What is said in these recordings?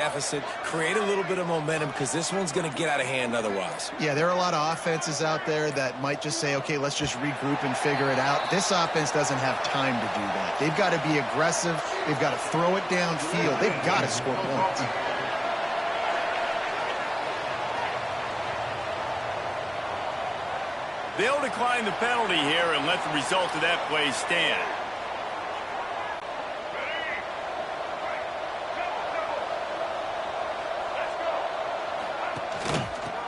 deficit, create a little bit of momentum because this one's going to get out of hand otherwise. Yeah, there are a lot of offenses out there that might just say, okay, let's just regroup and figure it out. This offense doesn't have time to do that. They've got to be aggressive. They've got to throw it downfield. They've got to score points. They'll decline the penalty here and let the result of that play stand.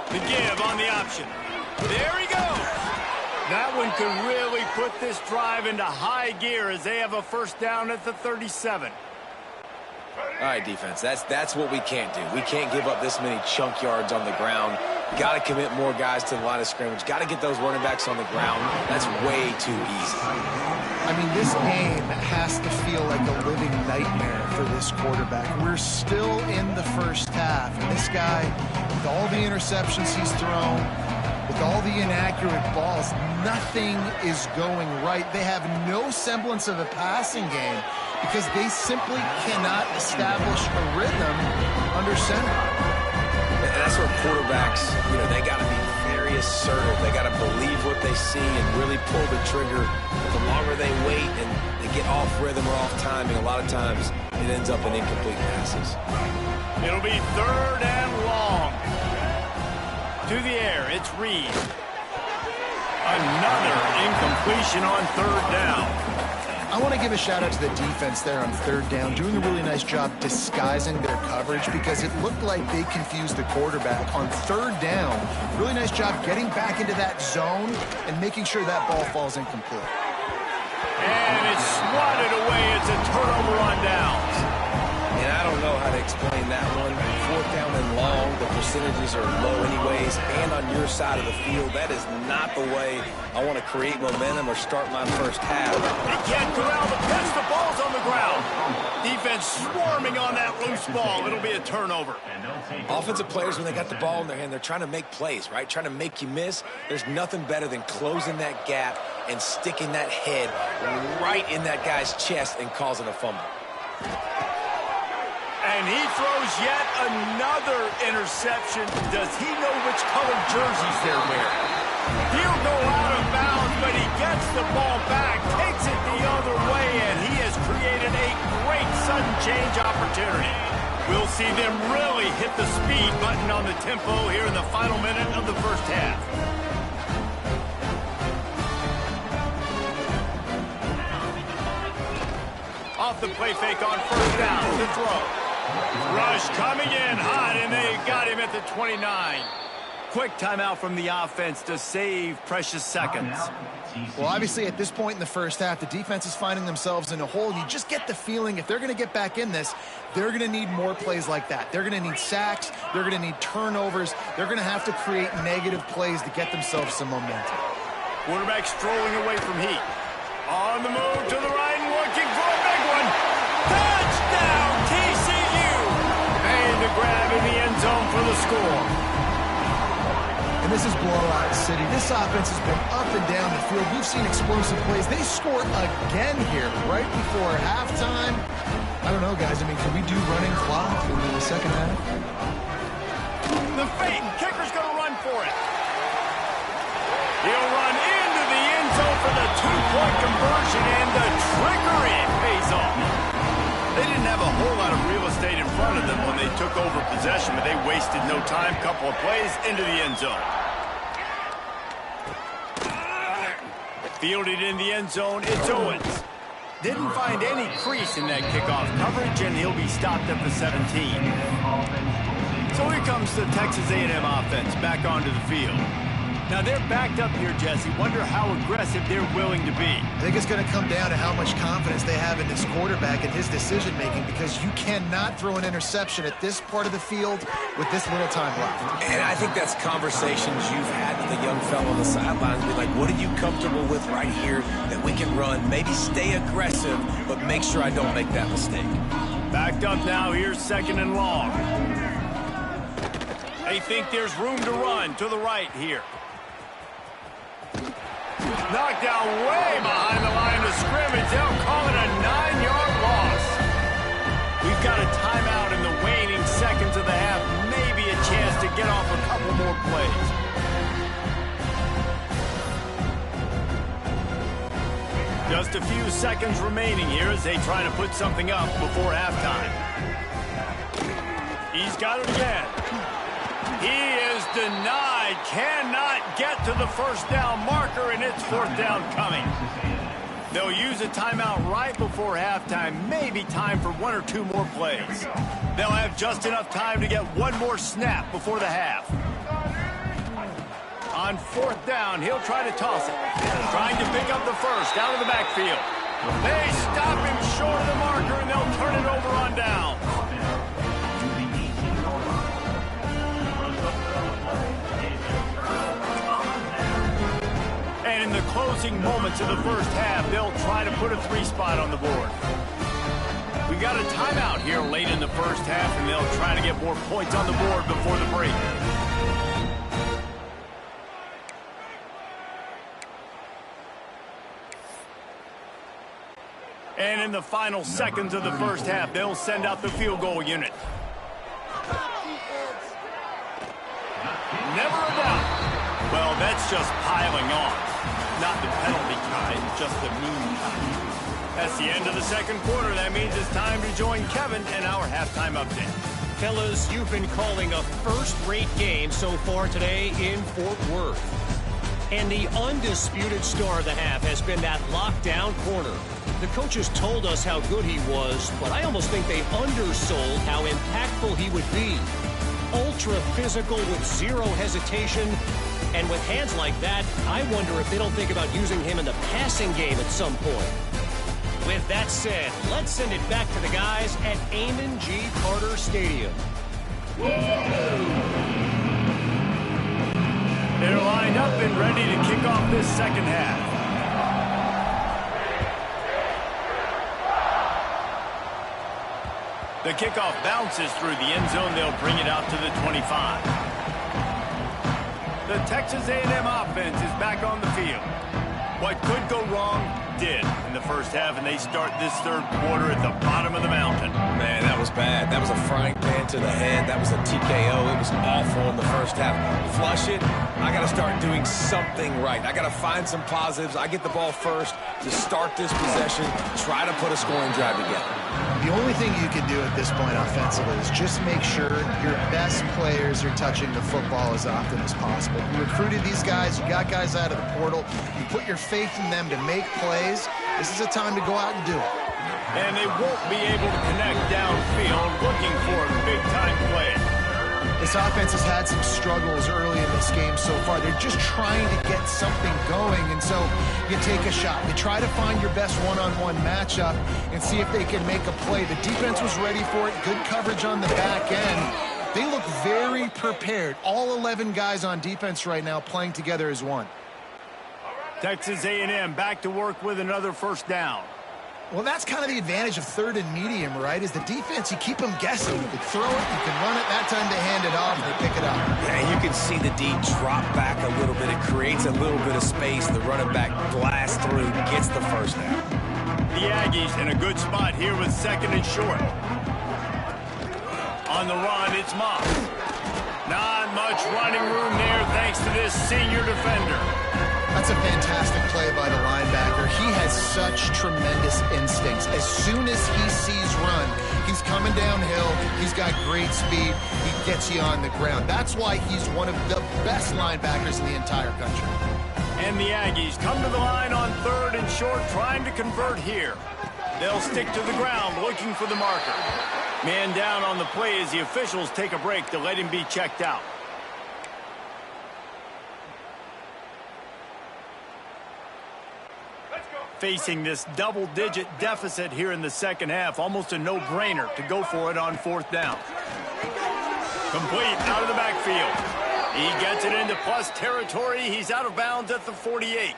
The give on the option. There he goes. That one could really put this drive into high gear as they have a first down at the 37. All right, defense, that's what we can't do. We can't give up this many chunk yards on the ground. Got to commit more guys to the line of scrimmage. Got to get those running backs on the ground. That's way too easy. I mean, this game has to feel like a living nightmare for this quarterback. We're still in the first half, and this guy, with all the interceptions he's thrown, with all the inaccurate balls, nothing is going right. They have no semblance of a passing game because they simply cannot establish a rhythm under center. And that's where quarterbacks, they got to be very assertive. They got to believe what they see and really pull the trigger. The longer they wait and they get off rhythm or off timing, a lot of times it ends up in incomplete passes. It'll be 3rd and long. To the air, it's Reed. Another incompletion on 3rd down. I want to give a shout out to the defense there on 3rd down, doing a really nice job disguising their coverage because it looked like they confused the quarterback on 3rd down. Really nice job getting back into that zone and making sure that ball falls incomplete. And it's swatted away. It's a turnover on downs. And I don't know how to explain that one. 4th down and long, the percentages are low anyways, and on your side of the field, that is not the way I want to create momentum or start my first half. They can't corral the pitch. The ball's on the ground. Defense swarming on that loose ball. It'll be a turnover. Offensive players, when they got the ball in their hand, they're trying to make plays, right? Trying to make you miss. There's nothing better than closing that gap and sticking that head right in that guy's chest and causing a fumble. And he throws yet another interception. Does he know which colored jerseys they're wearing? He'll go out of bounds, but he gets the ball back, takes it the other way, and he has created a great sudden change opportunity. We'll see them really hit the speed button on the tempo here in the final minute of the first half. Off the play fake on 1st down to throw. Rush coming in hot, and they got him at the 29. Quick timeout from the offense to save precious seconds. Well, obviously, at this point in the first half, the defense is finding themselves in a hole. You just get the feeling if they're going to get back in this, they're going to need more plays like that. They're going to need sacks. They're going to need turnovers. They're going to have to create negative plays to get themselves some momentum. Quarterback strolling away from heat. On the move to the right and looking for a big one. Touchdown, TCU! Made the grab in the end zone for the score. And this is blowout city. This offense has been up and down the field. We've seen explosive plays. They scored again here right before halftime. I don't know, guys. I mean, can we do running clock in the second half? The fake. Kicker's going to run for it. He'll run into the end zone for the 2-point conversion, and the trickery pays off. They didn't have a whole lot of real estate in front of them when they took over possession, but they wasted no time. Couple of plays into the end zone. Fielded in the end zone, it's Owens. Didn't find any crease in that kickoff coverage, and he'll be stopped at the 17. So here comes the Texas A&M offense back onto the field. Now they're backed up here, Jesse. Wonder how aggressive they're willing to be. I think it's going to come down to how much confidence they have in this quarterback and his decision-making, because you cannot throw an interception at this part of the field with this little time left. And I think that's conversations you've had with the young fellow on the sidelines. Be like, what are you comfortable with right here that we can run? Maybe stay aggressive, but make sure I don't make that mistake. Backed up now. Here's 2nd and long. They think there's room to run to the right here. Knocked down way behind the line of scrimmage. They'll call it a 9-yard loss. We've got a timeout in the waning second. get off a couple more plays. Just a few seconds remaining here as they try to put something up before halftime. He's got it again. He is denied. Cannot get to the first down marker, and it's fourth down coming. They'll use a timeout right before halftime. Maybe time for one or two more plays. They'll have just enough time to get one more snap before the half. On fourth down, he'll try to toss it. Trying to pick up the first out of the backfield. They stop him short of the marker, and they'll turn it over on down. And in the closing moments of the first half, they'll try to put a 3-spot on the board. We got a timeout here late in the first half, and they'll try to get more points on the board before the break. And in the final seconds of the first half, they'll send out the field goal unit. Never a doubt. Well, that's just piling on. Not the penalty kind, just the mean kind. That's the end of the second quarter. That means it's time to join Kevin and our halftime update. Fellas, you've been calling a first-rate game so far today in Fort Worth. And the undisputed star of the half has been that lockdown corner. The coaches told us how good he was, but I almost think they undersold how impactful he would be. Ultra physical with zero hesitation. And with hands like that, I wonder if they don't think about using him in the passing game at some point. With that said, let's send it back to the guys at Amon G. Carter Stadium. They're lined up and ready to kick off this second half. The kickoff bounces through the end zone. They'll bring it out to the 25. The Texas A&M offense is back on the field. What could go wrong did in the first half, and they start this third quarter at the bottom of the mountain. Man, that was bad. That was a frying pan to the head. That was a TKO. It was awful in the first half. Flush it. I got to start doing something right. I got to find some positives. I get the ball first to start this possession, try to put a scoring drive together. The only thing you can do at this point offensively is just make sure your best players are touching the football as often as possible. You recruited these guys. You got guys out of the portal. You put your faith in them to make plays. This is a time to go out and do it. And they won't be able to connect downfield looking for a big-time play. This offense has had some struggles early in this game so far. They're just trying to get something going, and so you take a shot. You try to find your best one-on-one matchup and see if they can make a play. The defense was ready for it. Good coverage on the back end. They look very prepared. All 11 guys on defense right now playing together as one. Texas A&M back to work with another first down. Well, that's kind of the advantage of third and medium, right? Is the defense, you keep them guessing. You can throw it, you can run it. That time they hand it off and they pick it up. Yeah, you can see the D drop back a little bit. It creates a little bit of space. The running back blasts through, gets the first down. The Aggies in a good spot here with second and short. On the run, it's Moss. Not much running room there thanks to this senior defender. That's a fantastic play by the linebacker. He has such tremendous instincts. As soon as he sees run, he's coming downhill. He's got great speed. He gets you on the ground. That's why he's one of the best linebackers in the entire country. And the Aggies come to the line on third and short, trying to convert here. They'll stick to the ground looking for the marker. Man down on the play as the officials take a break to let him be checked out. Facing this double-digit deficit here in the second half, almost a no-brainer to go for it on fourth down. Complete out of the backfield. He gets it into plus territory. He's out of bounds at the 48.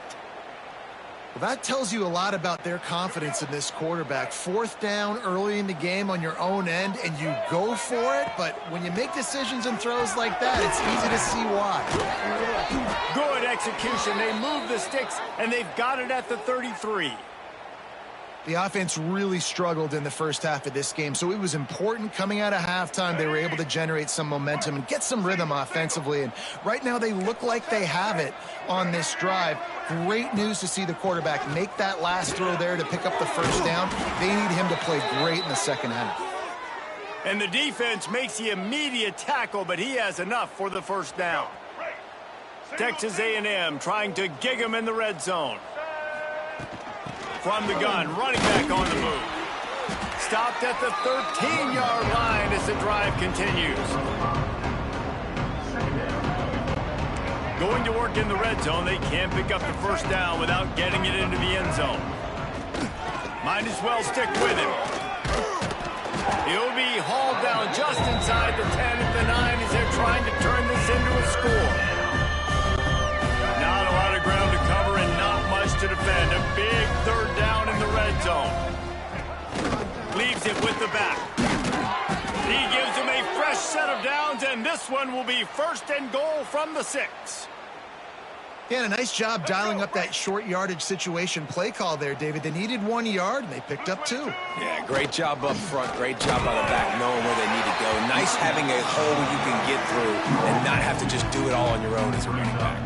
Well, that tells you a lot about their confidence in this quarterback. Fourth down early in the game on your own end, and you go for it, but when you make decisions and throws like that, it's easy to see why. Good execution. They move the sticks, and they've got it at the 33. The offense really struggled in the first half of this game, so it was important coming out of halftime. They were able to generate some momentum and get some rhythm offensively, and right now they look like they have it on this drive. Great news to see the quarterback make that last throw there to pick up the first down. They need him to play great in the second half. And the defense makes the immediate tackle, but he has enough for the first down. Texas A&M trying to gig him in the red zone. From the gun, running back on the move. Stopped at the 13-yard line as the drive continues. Going to work in the red zone, they can't pick up the first down without getting it into the end zone. Might as well stick with him. He'll be hauled down just inside the 10 at the 9 as they're trying to turn this into a score. Not a lot of ground to cover and not much to defend. A big third down in the red zone. Leaves it with the back. He gives him a fresh set of downs, and this one will be first and goal from the 6. Yeah, a nice job dialing up that short yardage situation play call there, David. They needed 1 yard, and they picked up 2. Yeah, great job up front. Great job on the back, knowing where they need to go. Nice having a hole you can get through and not have to just do it all on your own as a running back.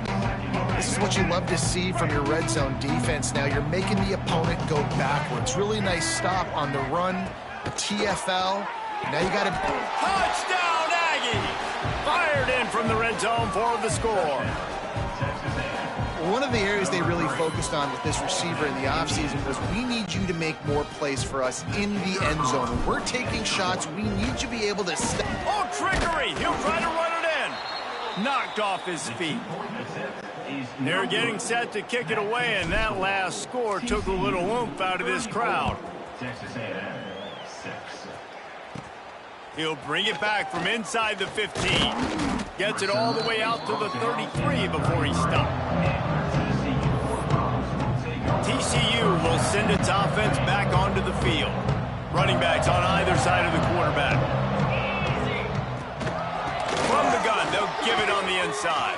This is what you love to see from your red zone defense. Now you're making the opponent go backwards. Really nice stop on the run, the TFL. Now you got to... Touchdown, Aggies! Fired in from the red zone for the score. One of the areas they really focused on with this receiver in the offseason was we need you to make more plays for us in the end zone. When we're taking shots, we need you to be able to step... Oh, trickery! He'll try to run it in. Knocked off his feet. They're getting set to kick it away, and that last score took a little oomph out of this crowd. He'll bring it back from inside the 15. Gets it all the way out to the 33 before he stopped. TCU will send its offense back onto the field. Running backs on either side of the quarterback. From the gun, they'll give it on the inside.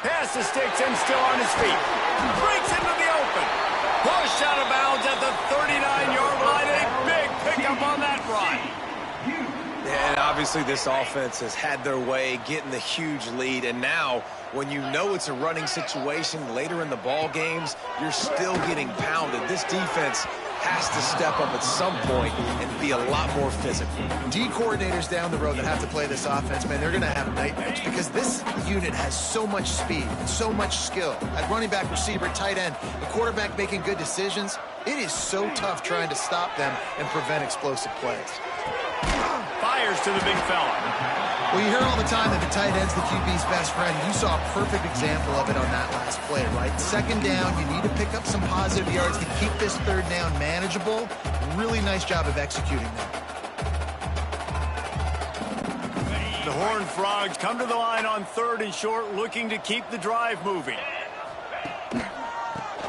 Pass the sticks and still on his feet. Breaks into the open. Pushed out of bounds at the 39-yard line. A big pickup on that run. And obviously this offense has had their way, getting the huge lead. And now, when you know it's a running situation later in the ball games, you're still getting pounded. This defense has to step up at some point and be a lot more physical. D coordinators down the road that have to play this offense, man, they're going to have nightmares because this unit has so much speed and so much skill. At running back, receiver, tight end, the quarterback making good decisions, it is so tough trying to stop them and prevent explosive plays. Fires to the big fella. Well, you hear all the time that the tight end's the QB's best friend. You saw a perfect example of it on that last play, right? Second down, you need to pick up some positive yards to keep this third down manageable. Really nice job of executing that. The Horned Frogs come to the line on 3rd and short, looking to keep the drive moving.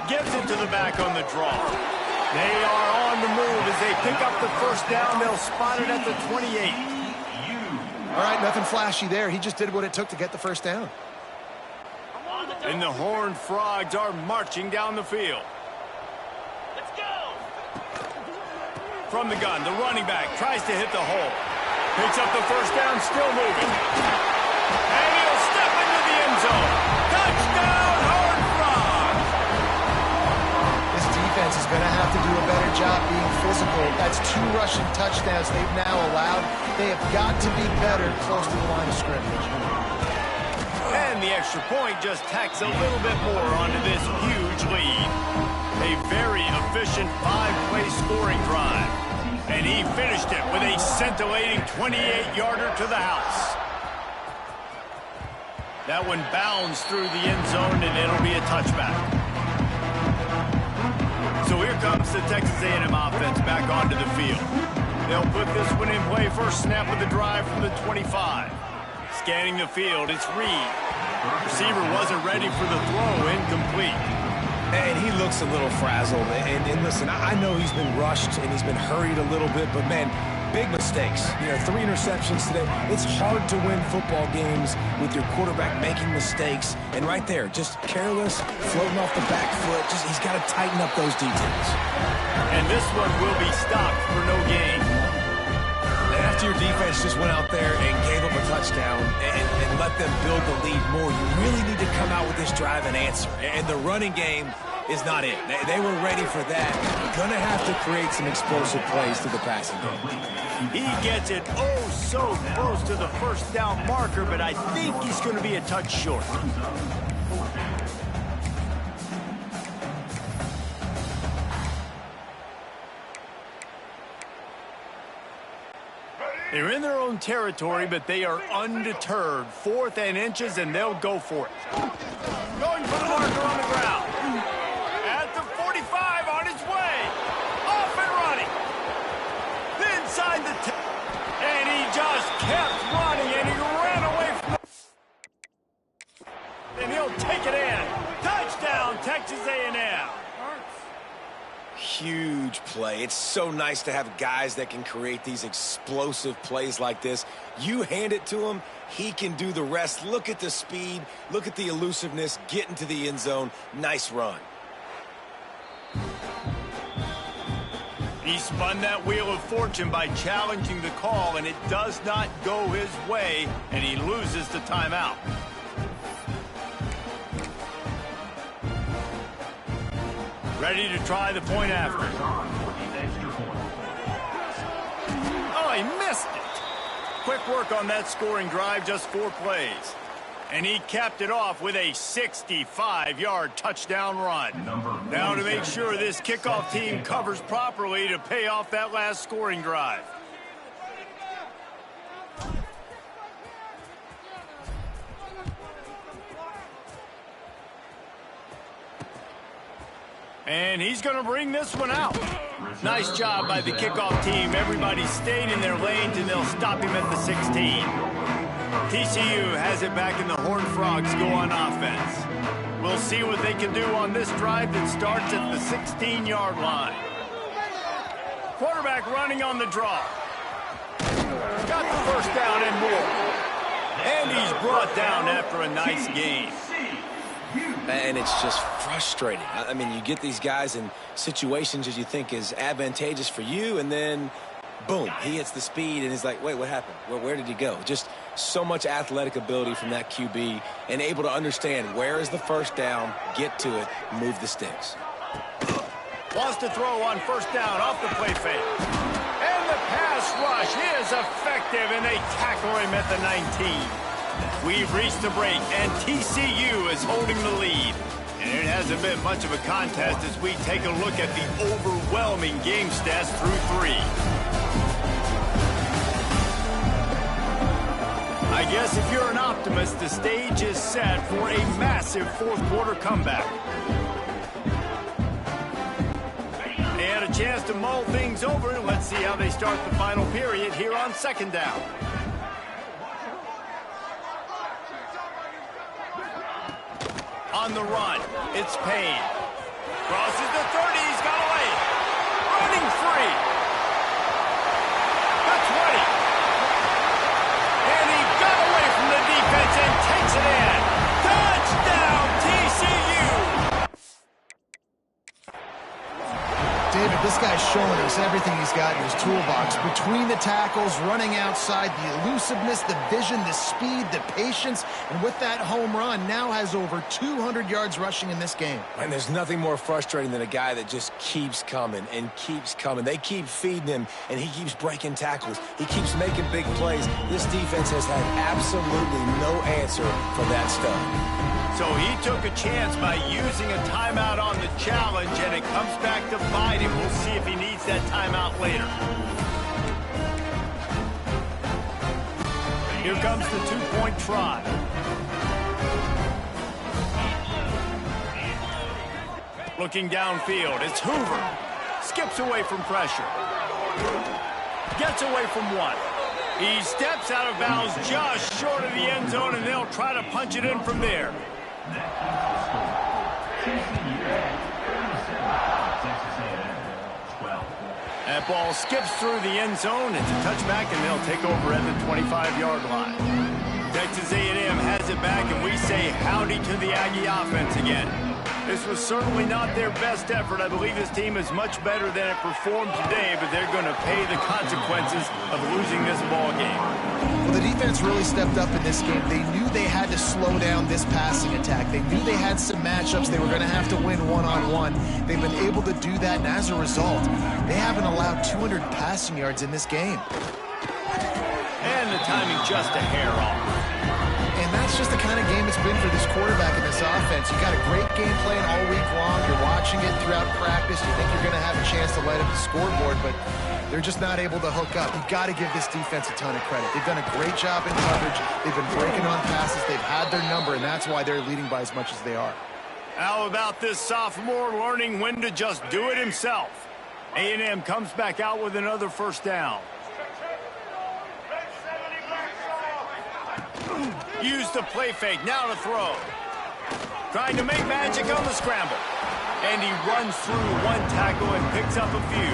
Gives it to the back on the draw. They are on the move as they pick up the first down. They'll spot it at the 28. All right, nothing flashy there. He just did what it took to get the first down. And the Horned Frogs are marching down the field. Let's go! From the gun, the running back tries to hit the hole. Picks up the first down, still moving. And he'll step into the end zone. Touchdown, Horned Frogs! This defense is going to have to do a better job being physical. That's 2 rushing touchdowns they've now allowed. They have got to be better close to the line of scrimmage. And the extra point just tacks a little bit more onto this huge lead. A very efficient 5-play scoring drive. And he finished it with a scintillating 28-yarder to the house. That one bounds through the end zone, and it'll be a touchback. So here comes the Texas A&M offense back onto the field. They'll put this one in play. First snap of the drive from the 25. Scanning the field, it's Reed. Receiver wasn't ready for the throw, incomplete. And he looks a little frazzled. And listen, I know he's been rushed and he's been hurried a little bit, but man, big mistakes. 3 interceptions today. It's hard to win football games with your quarterback making mistakes. And right there, just careless, floating off the back foot. He's got to tighten up those details. And this one will be stopped for no gain. After your defense just went out there and gave up a touchdown and let them build the lead more, you really need to come out with this drive and answer. And the running game is not it. They were ready for that. Going to have to create some explosive plays to the passing game. He gets it so close to the first down marker, but I think he's going to be a touch short. They're in their own territory, but they are undeterred. 4th and inches, and they'll go for it. Going for the marker on the ground. At the 45, on his way. Off and running. Inside the 10. And he just kept running, and he ran away from the... And he'll take it in. Touchdown, Texas A&M. Huge play. It's so nice to have guys that can create these explosive plays like this. You hand it to him, he can do the rest. Look at the speed. Look at the elusiveness. Get into the end zone. Nice run. He spun that wheel of fortune by challenging the call, and it does not go his way, and he loses the timeout. Ready to try the point after. Oh, he missed it. Quick work on that scoring drive, just 4 plays. And he capped it off with a 65-yard touchdown run. Now to make sure this kickoff team covers properly to pay off that last scoring drive. And he's going to bring this one out. Nice job by the kickoff team. Everybody stayed in their lanes, and they'll stop him at the 16. TCU has it back, and the Horned Frogs go on offense. We'll see what they can do on this drive that starts at the 16-yard line. Quarterback running on the draw. Got the first down and more. And he's brought down after a nice game. And it's just frustrating. I mean, you get these guys in situations that you think is advantageous for you, and then, boom, he hits the speed, and he's like, wait, what happened? Where did he go? Just so much athletic ability from that QB, and able to understand where is the first down, get to it, move the sticks. Wants to throw on first down off the play fake. And the pass rush is effective, and they tackle him at the 19. We've reached the break, and TCU is holding the lead. And it hasn't been much of a contest as we take a look at the overwhelming game stats through 3. I guess if you're an optimist, the stage is set for a massive fourth-quarter comeback. They had a chance to mull things over. Let's see how they start the final period here on 2nd down. On the run, it's Payne. Crosses the 30, he's got away. Running free. The 20. And he got away from the defense and takes it in. Touchdown, TCU. David, this guy's showing us everything he's got in his toolbox. Between the tackles, running outside, the elusiveness, the vision, the speed, the patience, and with that home run, now has over 200 yards rushing in this game. And there's nothing more frustrating than a guy that just keeps coming and keeps coming. They keep feeding him, and he keeps breaking tackles. He keeps making big plays. This defense has had absolutely no answer for that stuff. So he took a chance by using a timeout on the challenge, and it comes back to bite him. We'll see if he needs that timeout later. Here comes the 2-point try. Looking downfield, it's Hoover. Skips away from pressure. Gets away from one. He steps out of bounds just short of the end zone, and they'll try to punch it in from there. That ball skips through the end zone. It's a touchback, and they'll take over at the 25-yard line. Texas A&M has it back, and we say howdy to the Aggie offense again. This was certainly not their best effort. I believe this team is much better than it performed today, but they're going to pay the consequences of losing this ball game. Well, the defense really stepped up in this game. They knew they had to slow down this passing attack. They knew they had some matchups they were going to have to win one-on-one. They've been able to do that, and as a result, they haven't allowed 200 passing yards in this game. And the timing just a hair off. And that's just the kind of game it's been for this quarterback in this offense. You got a great game plan all week long. You're watching it throughout practice. You think you're going to have a chance to light up the scoreboard, but they're just not able to hook up. You've got to give this defense a ton of credit. They've done a great job in coverage. They've been breaking on passes. They've had their number, and that's why they're leading by as much as they are. How about this sophomore learning when to just do it himself? A&M comes back out with another first down. Use the play fake, now to throw. Trying to make magic on the scramble. And he runs through one tackle and picks up a few.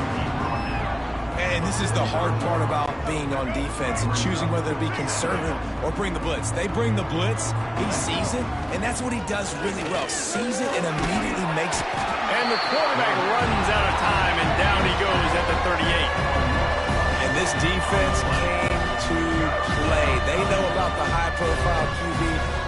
And this is the hard part about being on defense and choosing whether to be conservative or bring the blitz. They bring the blitz, he sees it, and that's what he does really well. Sees it and immediately makes it. And the quarterback runs out of time, and down he goes at the 38. And this defense came to play. They know about the high-profile QB.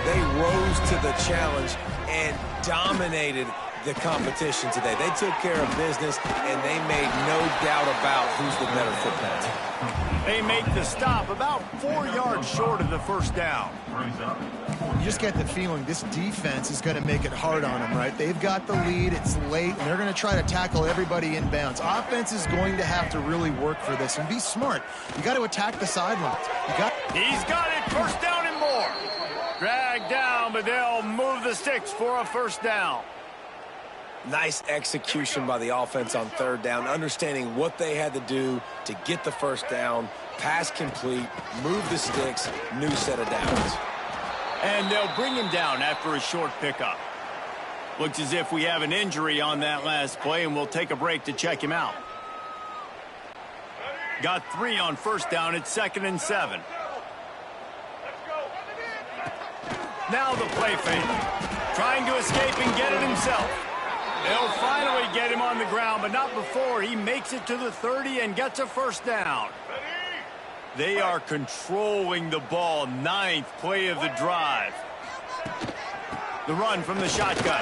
They rose to the challenge and dominated the competition today. They took care of business, and they made no doubt about who's the better football team. They make the stop about 4 yards short of the first down. You just get the feeling this defense is going to make it hard on them, right? They've got the lead, it's late, and they're going to try to tackle everybody in bounds. Offense is going to have to really work for this and be smart. You got to attack the sidelines. He's got it, first down and more. Dragged down, but they'll move the sticks for a first down. Nice execution by the offense on third down, understanding what they had to do to get the first down, pass complete, move the sticks, new set of downs. And they'll bring him down after a short pickup. Looks as if we have an injury on that last play, and we'll take a break to check him out. Got 3 on first down. It's 2nd and 7. Now the play fake. Trying to escape and get it himself. They'll finally get him on the ground, but not before he makes it to the 30 and gets a first down. They are controlling the ball. 9th play of the drive. The run from the shotgun.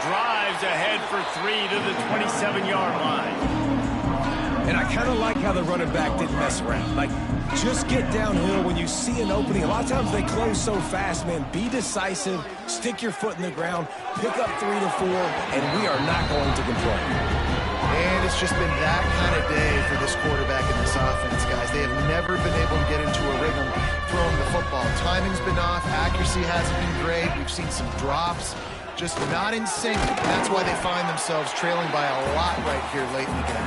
Drives ahead for 3 to the 27-yard line. And I kind of like how the running back didn't mess around. Like, just get downhill when you see an opening. A lot of times they close so fast, man. Be decisive. Stick your foot in the ground. Pick up 3 to 4, and we are not going to complain. And it's just been that kind of day for this quarterback and this offense, guys. They have never been able to get into a rhythm throwing the football. Timing's been off. Accuracy hasn't been great. We've seen some drops. Just not in sync. That's why they find themselves trailing by a lot right here late in the game.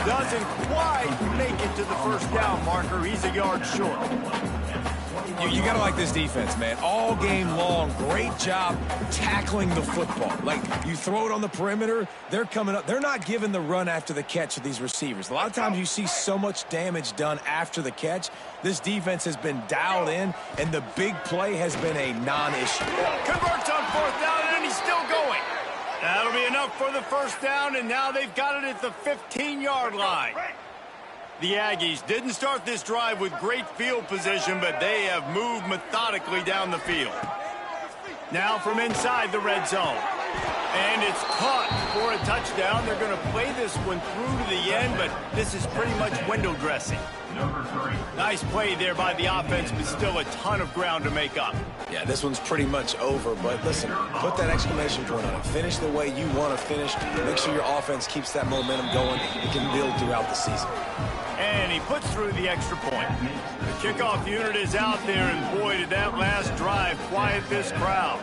Doesn't quite make it to the first down marker. He's a yard short. You got to like this defense, man. All game long, great job tackling the football. Like, you throw it on the perimeter, they're coming up. They're not giving the run after the catch of these receivers. A lot of times you see so much damage done after the catch. This defense has been dialed in, and the big play has been a non-issue. Converts on 4th down, and he's still going. That'll be enough for the first down, and now they've got it at the 15-yard line. The Aggies didn't start this drive with great field position, but they have moved methodically down the field. Now from inside the red zone. And it's caught for a touchdown. They're going to play this one through to the end, but this is pretty much window dressing. Nice play there by the offense, but still a ton of ground to make up. Yeah, this one's pretty much over, but listen, put that exclamation point on it. Finish the way you want to finish. Make sure your offense keeps that momentum going and can build throughout the season. And he puts through the extra point. The kickoff unit is out there, and boy, did that last drive quiet this crowd.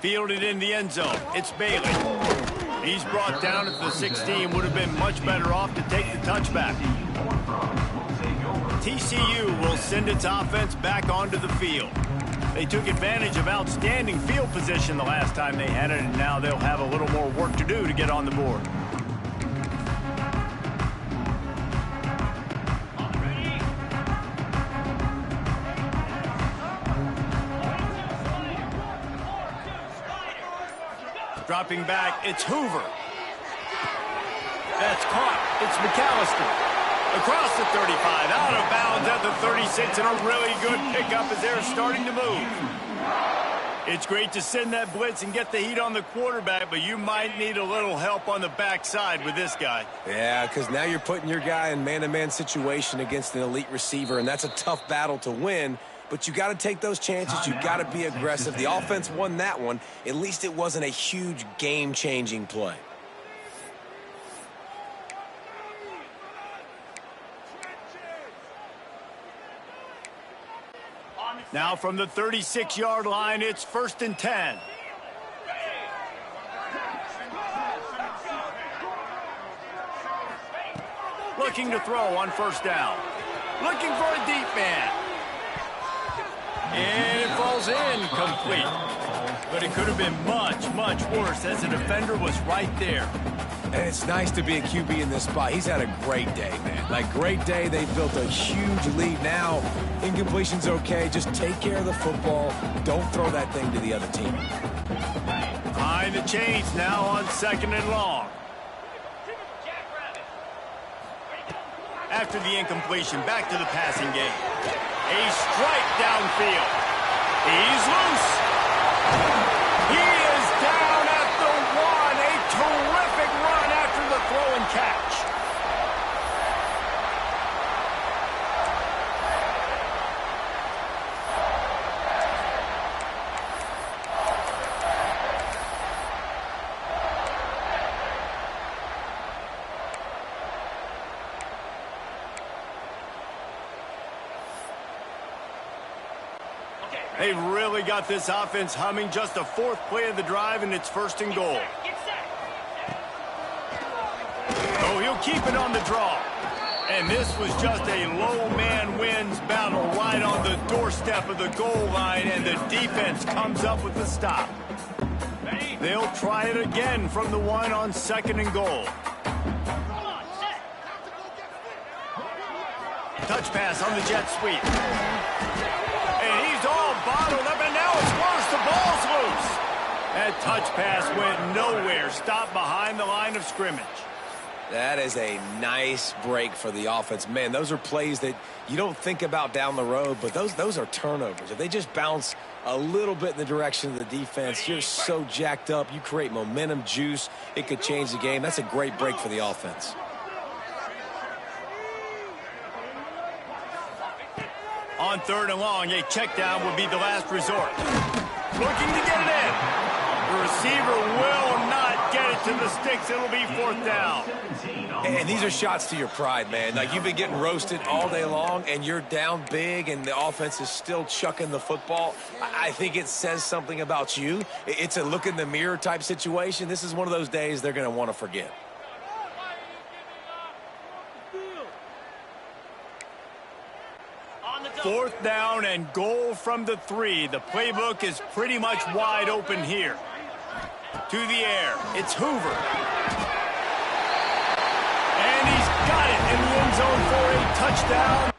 Fielded in the end zone. It's Bailey. He's brought down at the 16. Would have been much better off to take the touchback. TCU will send its offense back onto the field. They took advantage of outstanding field position the last time they had it, and now they'll have a little more work to do to get on the board. Dropping back, it's Hoover. That's caught. It's McAllister. Across the 35, out of bounds at the 36, and a really good pickup as they're starting to move. It's great to send that blitz and get the heat on the quarterback, but you might need a little help on the backside with this guy. Yeah, because now you're putting your guy in man-to-man situation against an elite receiver, and that's a tough battle to win. But you got to take those chances. You got to be aggressive. The offense won that one. At least it wasn't a huge game-changing play. Now from the 36-yard line, it's 1st and 10. Looking to throw on 1st down. Looking for a deep man. And it falls incomplete. But it could have been much, much worse as the defender was right there. And it's nice to be a QB in this spot. He's had a great day, man. Like, great day. They built a huge lead. Now, incompletion's okay. Just take care of the football. Don't throw that thing to the other team. Behind the chains now on 2nd and long. After the incompletion, back to the passing game. A strike downfield. He's loose. He is down at the 1. A terrific run after the throw and catch. They really got this offense humming. Just a 4th play of the drive, and it's 1st and goal. Oh, he'll keep it on the draw. And this was just a low man wins battle right on the doorstep of the goal line, and the defense comes up with the stop. They'll try it again from the 1 on 2nd and goal. Touch pass on the jet sweep. And he's all bottled up, and now it's worse. The ball's loose. That touch pass went nowhere. Stopped behind the line of scrimmage. That is a nice break for the offense. Man, those are plays that you don't think about down the road, but those are turnovers. If they just bounce a little bit in the direction of the defense, you're so jacked up. You create momentum, juice. It could change the game. That's a great break for the offense. On 3rd and long, a check down would be the last resort. Looking to get it in. The receiver will not get it to the sticks. It'll be 4th down. And these are shots to your pride, man. Like, you've been getting roasted all day long, and you're down big, and the offense is still chucking the football. I think it says something about you. It's a look in the mirror type situation. This is one of those days they're going to want to forget. Fourth down and goal from the 3. The playbook is pretty much wide open here. To the air, it's Hoover. And he's got it in the end zone for a touchdown.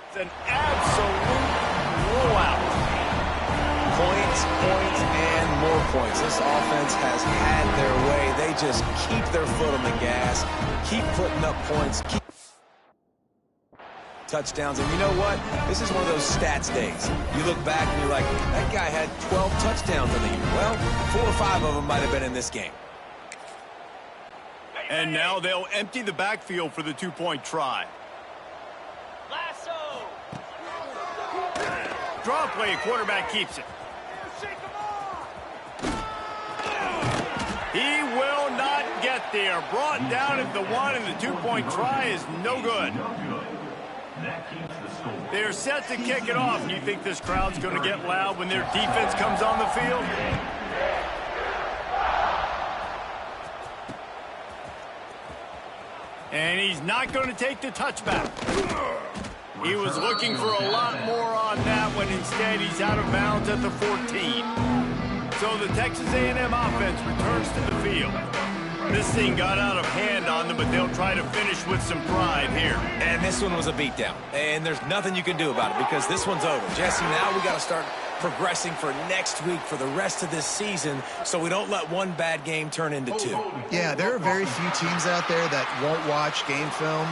It's an absolute blowout. Points, and more points. This offense has had their way. They just keep their foot on the gas, keep putting up points, keep touchdowns. And you know what? This is one of those stats days. You look back and you're like, that guy had 12 touchdowns in the year. Well, 4 or 5 of them might have been in this game. And now they'll empty the backfield for the 2-point try. Lasso. Draw play, quarterback keeps it. He will not get there. Brought down at the 1, and the 2-point try is no good. They're set to kick it off. You think this crowd's going to get loud when their defense comes on the field? And he's not going to take the touchback. He was looking for a lot more on that when instead he's out of bounds at the 14. So the Texas A&M offense returns to the field. This thing got out of hand on them, but they'll try to finish with some pride here. And this one was a beatdown. And there's nothing you can do about it because this one's over. Jesse, now we got to start progressing for next week for the rest of this season so we don't let one bad game turn into two. Yeah, there are very few teams out there that won't watch game film,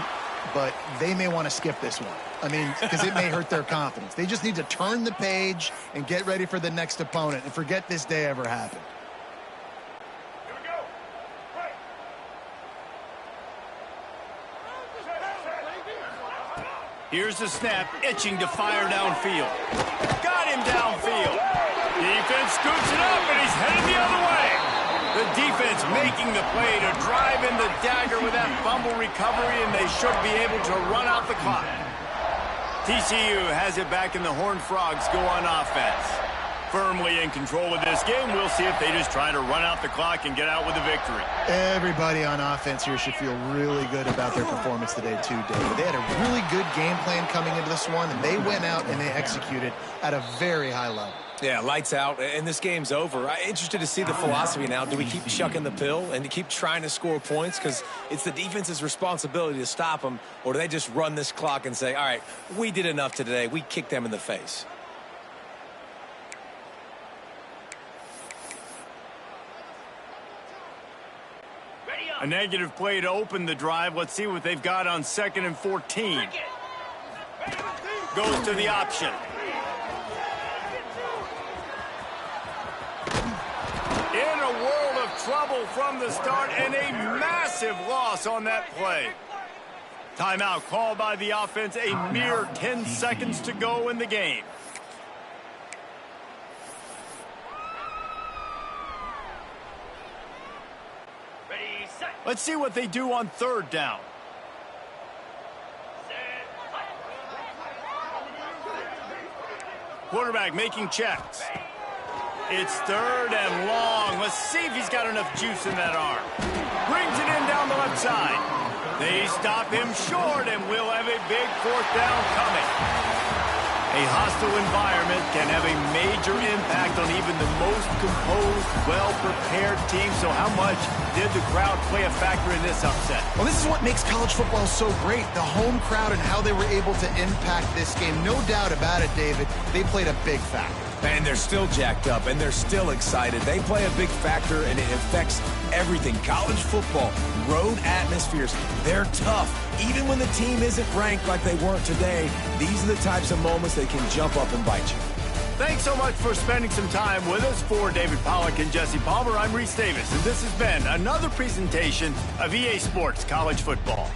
but they may want to skip this one. I mean, because it may hurt their confidence. They just need to turn the page and get ready for the next opponent and forget this day ever happened. Here's the snap, itching to fire downfield. Got him downfield. Defense scoops it up, and he's headed the other way. The defense making the play to drive in the dagger with that fumble recovery, and they should be able to run out the clock. TCU has it back, and the Horned Frogs go on offense. Firmly in control of this game. We'll see if they just try to run out the clock and get out with a victory. Everybody on offense here should feel really good about their performance today too, David. They had a really good game plan coming into this one, and they went out and they executed at a very high level. Yeah, lights out, and this game's over. I'm interested to see the philosophy now. Do we keep chucking the pill and keep trying to score points because it's the defense's responsibility to stop them, or do they just run this clock and say, all right, we did enough today. We kicked them in the face. A negative play to open the drive. Let's see what they've got on 2nd and 14. Goes to the option. In a world of trouble from the start, and a massive loss on that play. Timeout called by the offense, a mere 10 seconds to go in the game. Let's see what they do on 3rd down. Quarterback making checks. It's 3rd and long. Let's see if he's got enough juice in that arm. Brings it in down the left side. They stop him short, and we'll have a big 4th down coming. A hostile environment can have a major impact on even the most composed, well-prepared team. So how much did the crowd play a factor in this upset? Well, this is what makes college football so great, the home crowd and how they were able to impact this game. No doubt about it, David. They played a big factor. And they're still jacked up, and they're still excited. They play a big factor, and it affects everything. College football, road atmospheres, they're tough. Even when the team isn't ranked like they weren't today, these are the types of moments that can jump up and bite you. Thanks so much for spending some time with us. For David Pollack and Jesse Palmer, I'm Reese Davis, and this has been another presentation of EA Sports College Football.